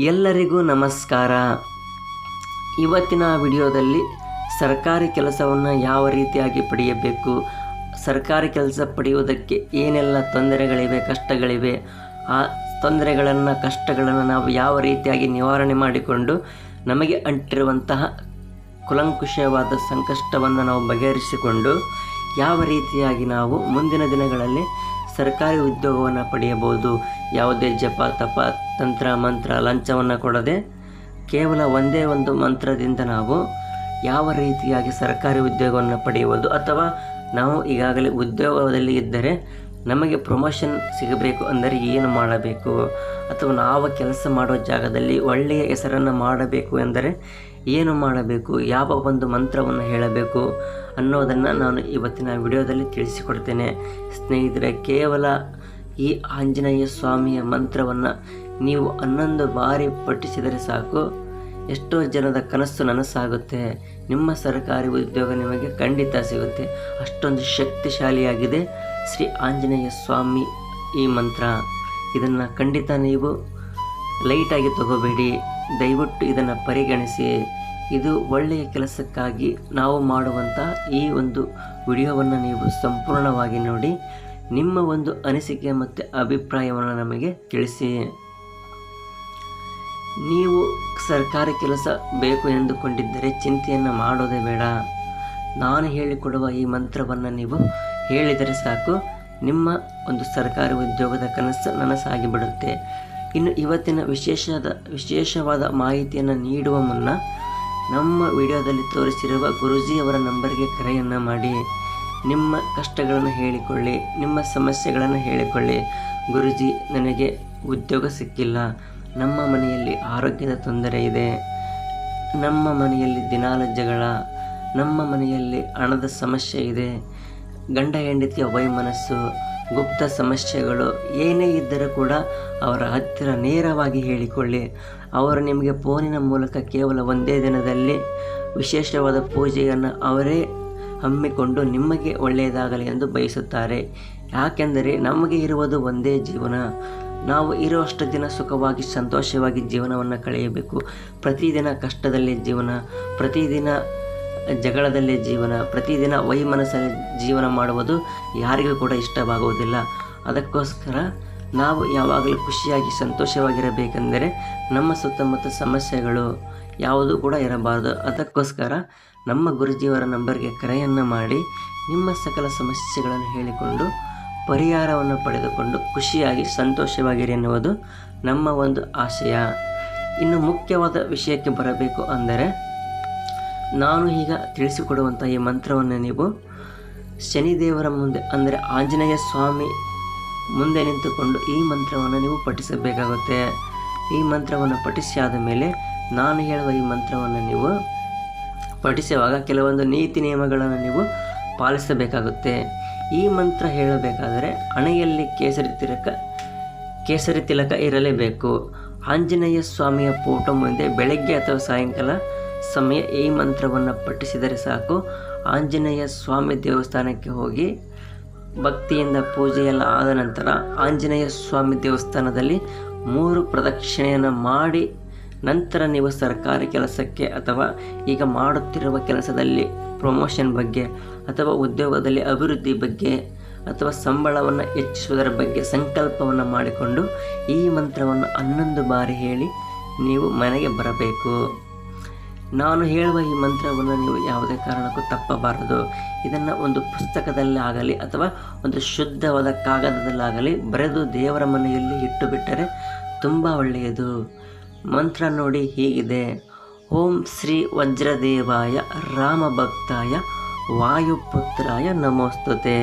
ಎಲ್ಲರಿಗೂ ನಮಸ್ಕಾರ. ಇವತ್ತಿನ ವಿಡಿಯೋದಲ್ಲಿ ಸರ್ಕಾರಿ ಕೆಲಸವನ್ನು ಯಾವ ರೀತಿಯಾಗಿ ಪಡೆಯಬೇಕು, ಸರ್ಕಾರಿ ಕೆಲಸ ಪಡೆಯುವುದಕ್ಕೆ ಏನೆಲ್ಲ ತೊಂದರೆಗಳಿವೆ, ಕಷ್ಟಗಳಿವೆ, ಆ ತೊಂದರೆಗಳನ್ನು ಕಷ್ಟಗಳನ್ನು ನಾವು ಯಾವ ರೀತಿಯಾಗಿ ನಿವಾರಣೆ ಮಾಡಿಕೊಂಡು ನಮಗೆ ಅಂಟಿರುವಂತಹ ಕುಲಂಕುಷವಾದ ಸಂಕಷ್ಟವನ್ನು ನಾವು ಬಗೆಹರಿಸಿಕೊಂಡು ಯಾವ ರೀತಿಯಾಗಿ ನಾವು ಮುಂದಿನ ದಿನಗಳಲ್ಲಿ ಸರ್ಕಾರಿ ಉದ್ಯೋಗವನ್ನು ಪಡೆಯಬಹುದು. ಯಾವುದೇ ಜಪ ತಪ ತಂತ್ರ ಮಂತ್ರ ಲಂಚವನ್ನು ಕೊಡದೆ ಕೇವಲ ಒಂದೇ ಒಂದು ಮಂತ್ರದಿಂದ ನಾವು ಯಾವ ರೀತಿಯಾಗಿ ಸರ್ಕಾರಿ ಉದ್ಯೋಗವನ್ನು ಪಡೆಯುವುದು, ಅಥವಾ ನಾವು ಈಗಾಗಲೇ ಉದ್ಯೋಗದಲ್ಲಿ ಇದ್ದರೆ ನಮಗೆ ಪ್ರಮೋಷನ್ ಸಿಗಬೇಕು ಅಂದರೆ ಏನು ಮಾಡಬೇಕು, ಅಥವಾ ನಾವು ಕೆಲಸ ಮಾಡೋ ಜಾಗದಲ್ಲಿ ಒಳ್ಳೆಯ ಹೆಸರನ್ನು ಮಾಡಬೇಕು ಎಂದರೆ ಏನು ಮಾಡಬೇಕು, ಯಾವ ಒಂದು ಮಂತ್ರವನ್ನು ಹೇಳಬೇಕು ಅನ್ನೋದನ್ನು ನಾನು ಇವತ್ತಿನ ವಿಡಿಯೋದಲ್ಲಿ ತಿಳಿಸಿಕೊಡ್ತೇನೆ. ಸ್ನೇಹಿತರೆ, ಕೇವಲ ಈ ಆಂಜನೇಯ ಸ್ವಾಮಿಯ ಮಂತ್ರವನ್ನು ನೀವು 11 ಬಾರಿ ಪಠಿಸಿದರೆ ಸಾಕು, ಎಷ್ಟೋ ಜನದ ಕನಸು ನನಸಾಗುತ್ತೆ. ನಿಮ್ಮ ಸರ್ಕಾರಿ ಉದ್ಯೋಗ ನಿಮಗೆ ಖಂಡಿತ ಸಿಗುತ್ತೆ. ಅಷ್ಟೊಂದು ಶಕ್ತಿಶಾಲಿಯಾಗಿದೆ ಶ್ರೀ ಆಂಜನೇಯ ಸ್ವಾಮಿ ಈ ಮಂತ್ರ. ಇದನ್ನು ಖಂಡಿತ ನೀವು ಲೈಟಾಗಿ ತಗೋಬೇಡಿ, ದಯವಿಟ್ಟು ಇದನ್ನು ಪರಿಗಣಿಸಿ. ಇದು ಒಳ್ಳೆಯ ಕೆಲಸಕ್ಕಾಗಿ ನಾವು ಮಾಡುವಂಥ ಈ ಒಂದು ವಿಡಿಯೋವನ್ನು ನೀವು ಸಂಪೂರ್ಣವಾಗಿ ನೋಡಿ ನಿಮ್ಮ ಒಂದು ಅನಿಸಿಕೆ ಮತ್ತು ಅಭಿಪ್ರಾಯವನ್ನು ನಮಗೆ ತಿಳಿಸಿ. ನೀವು ಸರ್ಕಾರಿ ಕೆಲಸ ಬೇಕು ಎಂದುಕೊಂಡಿದ್ದರೆ ಚಿಂತೆಯನ್ನು ಮಾಡೋದೇ ಬೇಡ. ನಾನು ಹೇಳಿಕೊಡುವ ಈ ಮಂತ್ರವನ್ನು ನೀವು ಹೇಳಿದರೆ ಸಾಕು, ನಿಮ್ಮ ಒಂದು ಸರ್ಕಾರಿ ಉದ್ಯೋಗದ ಕನಸು ನನಸಾಗಿಬಿಡುತ್ತೆ. ಇನ್ನು ಇವತ್ತಿನ ವಿಶೇಷವಾದ ಮಾಹಿತಿಯನ್ನು ನೀಡುವ ಮುನ್ನ ನಮ್ಮ ವಿಡಿಯೋದಲ್ಲಿ ತೋರಿಸಿರುವ ಗುರೂಜಿಯವರ ನಂಬರ್ಗೆ ಕರೆಯನ್ನು ಮಾಡಿ ನಿಮ್ಮ ಕಷ್ಟಗಳನ್ನು ಹೇಳಿಕೊಳ್ಳಿ, ನಿಮ್ಮ ಸಮಸ್ಯೆಗಳನ್ನು ಹೇಳಿಕೊಳ್ಳಿ. ಗುರೂಜಿ, ನನಗೆ ಉದ್ಯೋಗ ಸಿಕ್ಕಿಲ್ಲ, ನಮ್ಮ ಮನೆಯಲ್ಲಿ ಆರೋಗ್ಯದ ತೊಂದರೆ ಇದೆ, ನಮ್ಮ ಮನೆಯಲ್ಲಿ ದಿನಾಲ ಜಗಳ, ನಮ್ಮ ಮನೆಯಲ್ಲಿ ಹಣದ ಸಮಸ್ಯೆ ಇದೆ, ಗಂಡ ಹೆಂಡತಿಯ ವೈಮನಸ್ಸು, ಗುಪ್ತ ಸಮಸ್ಯೆಗಳು ಏನೇ ಇದ್ದರೂ ಕೂಡ ಅವರ ಹತ್ತಿರ ನೇರವಾಗಿ ಹೇಳಿಕೊಳ್ಳಿ. ಅವರು ನಿಮಗೆ ಫೋನಿನ ಮೂಲಕ ಕೇವಲ ಒಂದೇ ದಿನದಲ್ಲಿ ವಿಶೇಷವಾದ ಪೂಜೆಯನ್ನು ಅವರೇ ಹಮ್ಮಿಕೊಂಡು ನಿಮಗೆ ಒಳ್ಳೆಯದಾಗಲಿ ಎಂದು ಬಯಸುತ್ತಾರೆ. ಯಾಕೆಂದರೆ ನಮಗೆ ಇರುವುದು ಒಂದೇ ಜೀವನ. ನಾವು ಇರುವಷ್ಟು ದಿನ ಸುಖವಾಗಿ ಸಂತೋಷವಾಗಿ ಜೀವನವನ್ನು ಕಳೆಯಬೇಕು. ಪ್ರತಿದಿನ ಕಷ್ಟದಲ್ಲೇ ಜೀವನ, ಪ್ರತಿದಿನ ಜಗಳದಲ್ಲೇ ಜೀವನ, ಪ್ರತಿದಿನ ವೈಮನಸ್ಸಲ್ಲಿ ಜೀವನ ಮಾಡುವುದು ಯಾರಿಗೂ ಕೂಡ ಇಷ್ಟವಾಗುವುದಿಲ್ಲ. ಅದಕ್ಕೋಸ್ಕರ ನಾವು ಯಾವಾಗಲೂ ಖುಷಿಯಾಗಿ ಸಂತೋಷವಾಗಿರಬೇಕೆಂದರೆ ನಮ್ಮ ಸುತ್ತಮುತ್ತ ಸಮಸ್ಯೆಗಳು ಯಾವುದೂ ಕೂಡ ಇರಬಾರದು. ಅದಕ್ಕೋಸ್ಕರ ನಮ್ಮ ಗುರುಜಿಯವರ ನಂಬರ್ಗೆ ಕರೆಯನ್ನು ಮಾಡಿ ನಿಮ್ಮ ಸಕಲ ಸಮಸ್ಯೆಗಳನ್ನು ಹೇಳಿಕೊಂಡು ಪರಿಹಾರವನ್ನು ಪಡೆದುಕೊಂಡು ಖುಷಿಯಾಗಿ ಸಂತೋಷವಾಗಿರಿ ಎನ್ನುವುದು ನಮ್ಮ ಒಂದು ಆಶಯ. ಇನ್ನು ಮುಖ್ಯವಾದ ವಿಷಯಕ್ಕೆ ಬರಬೇಕು ಅಂದರೆ, ನಾನು ಈಗ ತಿಳಿಸಿಕೊಡುವಂಥ ಈ ಮಂತ್ರವನ್ನು ನೀವು ಶನಿದೇವರ ಮುಂದೆ ಅಂದರೆ ಆಂಜನೇಯ ಸ್ವಾಮಿ ಮುಂದೆ ನಿಂತುಕೊಂಡು ಈ ಮಂತ್ರವನ್ನು ನೀವು ಪಠಿಸಬೇಕಾಗುತ್ತೆ. ಈ ಮಂತ್ರವನ್ನು ಪಠಿಸಿ ಆದ ಮೇಲೆ ನಾನು ಹೇಳುವ ಈ ಮಂತ್ರವನ್ನು ನೀವು ಪಠಿಸುವಾಗ ಕೆಲವೊಂದು ನೀತಿ ನಿಯಮಗಳನ್ನು ನೀವು ಪಾಲಿಸಬೇಕಾಗುತ್ತೆ. ಈ ಮಂತ್ರ ಹೇಳಬೇಕಾದರೆ ಹಣೆಯಲ್ಲಿ ಕೇಸರಿ ತಿಲಕ ಇರಲೇಬೇಕು. ಆಂಜನೇಯ ಸ್ವಾಮಿಯ ಫೋಟೋ ಮುಂದೆ ಬೆಳಗ್ಗೆ ಅಥವಾ ಸಾಯಂಕಾಲ ಸಮಯ ಈ ಮಂತ್ರವನ್ನು ಪಠಿಸಿದರೆ ಸಾಕು. ಆಂಜನೇಯ ಸ್ವಾಮಿ ದೇವಸ್ಥಾನಕ್ಕೆ ಹೋಗಿ ಭಕ್ತಿಯಿಂದ ಪೂಜೆಯೆಲ್ಲ ಆದ ನಂತರ ಆಂಜನೇಯ ಸ್ವಾಮಿ ದೇವಸ್ಥಾನದಲ್ಲಿ 3 ಪ್ರದಕ್ಷಿಣೆಯನ್ನು ಮಾಡಿ ನಂತರ ನೀವು ಸರ್ಕಾರಿ ಕೆಲಸಕ್ಕೆ ಅಥವಾ ಈಗ ಮಾಡುತ್ತಿರುವ ಕೆಲಸದಲ್ಲಿ ಪ್ರಮೋಷನ್ ಬಗ್ಗೆ ಅಥವಾ ಉದ್ಯೋಗದಲ್ಲಿ ಅಭಿವೃದ್ಧಿ ಬಗ್ಗೆ ಅಥವಾ ಸಂಬಳವನ್ನು ಹೆಚ್ಚಿಸುವುದರ ಬಗ್ಗೆ ಸಂಕಲ್ಪವನ್ನು ಮಾಡಿಕೊಂಡು ಈ ಮಂತ್ರವನ್ನು 11 ಬಾರಿ ಹೇಳಿ ನೀವು ಮನೆಗೆ ಬರಬೇಕು. ನಾನು ಹೇಳುವ ಈ ಮಂತ್ರವನ್ನು ನೀವು ಯಾವುದೇ ಕಾರಣಕ್ಕೂ ತಪ್ಪಬಾರದು. ಇದನ್ನು ಒಂದು ಪುಸ್ತಕದಲ್ಲಾಗಲಿ ಅಥವಾ ಒಂದು ಶುದ್ಧವಾದ ಕಾಗದದಲ್ಲಾಗಲಿ ಬರೆದು ದೇವರ ಮನೆಯಲ್ಲಿ ಇಟ್ಟು ಬಿಟ್ಟರೆ ತುಂಬ ಒಳ್ಳೆಯದು. ಮಂತ್ರ ನೋಡಿ ಹೀಗಿದೆ: ಓಂ ಶ್ರೀ ವಜ್ರದೇವಾಯ ರಾಮಭಕ್ತಾಯ ವಾಯುಪುತ್ರಾಯ ನಮೋಸ್ತುತೆ.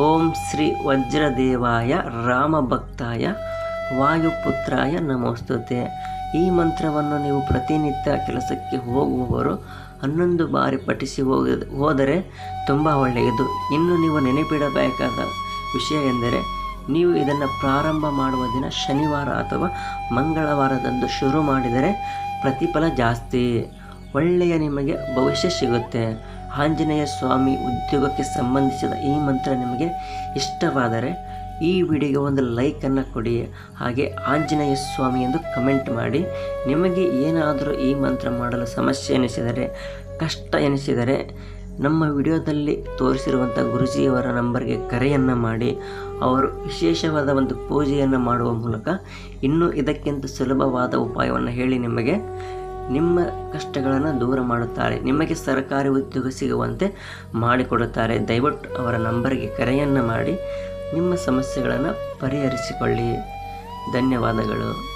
ಓಂ ಶ್ರೀ ವಜ್ರದೇವಾಯ ರಾಮಭಕ್ತಾಯ ವಾಯುಪುತ್ರಾಯ ನಮೋಸ್ತುತೆ. ಈ ಮಂತ್ರವನ್ನು ನೀವು ಪ್ರತಿನಿತ್ಯ ಕೆಲಸಕ್ಕೆ ಹೋಗುವವರು 11 ಬಾರಿ ಪಠಿಸಿ ಹೋದರೆ ತುಂಬ ಒಳ್ಳೆಯದು. ಇನ್ನು ನೀವು ನೆನಪಿಡಬೇಕಾದ ವಿಷಯ ಎಂದರೆ, ನೀವು ಇದನ್ನು ಪ್ರಾರಂಭ ಮಾಡುವ ದಿನ ಶನಿವಾರ ಅಥವಾ ಮಂಗಳವಾರದಂದು ಶುರು ಮಾಡಿದರೆ ಪ್ರತಿಫಲ ಜಾಸ್ತಿ, ಒಳ್ಳೆಯ ನಿಮಗೆ ಭವಿಷ್ಯ ಸಿಗುತ್ತೆ. ಆಂಜನೇಯ ಸ್ವಾಮಿ ಉದ್ಯೋಗಕ್ಕೆ ಸಂಬಂಧಿಸಿದ ಈ ಮಂತ್ರ ನಿಮಗೆ ಇಷ್ಟವಾದರೆ ಈ ವಿಡಿಯೋಗೆ ಒಂದು ಲೈಕನ್ನು ಕೊಡಿ. ಹಾಗೆ ಆಂಜನೇಯ ಸ್ವಾಮಿ ಎಂದು ಕಮೆಂಟ್ ಮಾಡಿ. ನಿಮಗೆ ಏನಾದರೂ ಈ ಮಂತ್ರ ಮಾಡಲು ಸಮಸ್ಯೆ ಎನಿಸಿದರೆ, ಕಷ್ಟ ಎನಿಸಿದರೆ ನಮ್ಮ ವಿಡಿಯೋದಲ್ಲಿ ತೋರಿಸಿರುವಂಥ ಗುರುಜಿಯವರ ನಂಬರ್ಗೆ ಕರೆಯನ್ನು ಮಾಡಿ. ಅವರು ವಿಶೇಷವಾದ ಒಂದು ಪೂಜೆಯನ್ನು ಮಾಡುವ ಮೂಲಕ ಇನ್ನೂ ಇದಕ್ಕಿಂತ ಸುಲಭವಾದ ಉಪಾಯವನ್ನು ಹೇಳಿ ನಿಮಗೆ ನಿಮ್ಮ ಕಷ್ಟಗಳನ್ನು ದೂರ ಮಾಡುತ್ತಾರೆ. ನಿಮಗೆ ಸರ್ಕಾರಿ ಉದ್ಯೋಗ ಸಿಗುವಂತೆ ಮಾಡಿಕೊಡುತ್ತಾರೆ. ದಯವಿಟ್ಟು ಅವರ ನಂಬರ್ಗೆ ಕರೆಯನ್ನು ಮಾಡಿ ನಿಮ್ಮ ಸಮಸ್ಯೆಗಳನ್ನು ಪರಿಹರಿಸಿಕೊಳ್ಳಿ. ಧನ್ಯವಾದಗಳು.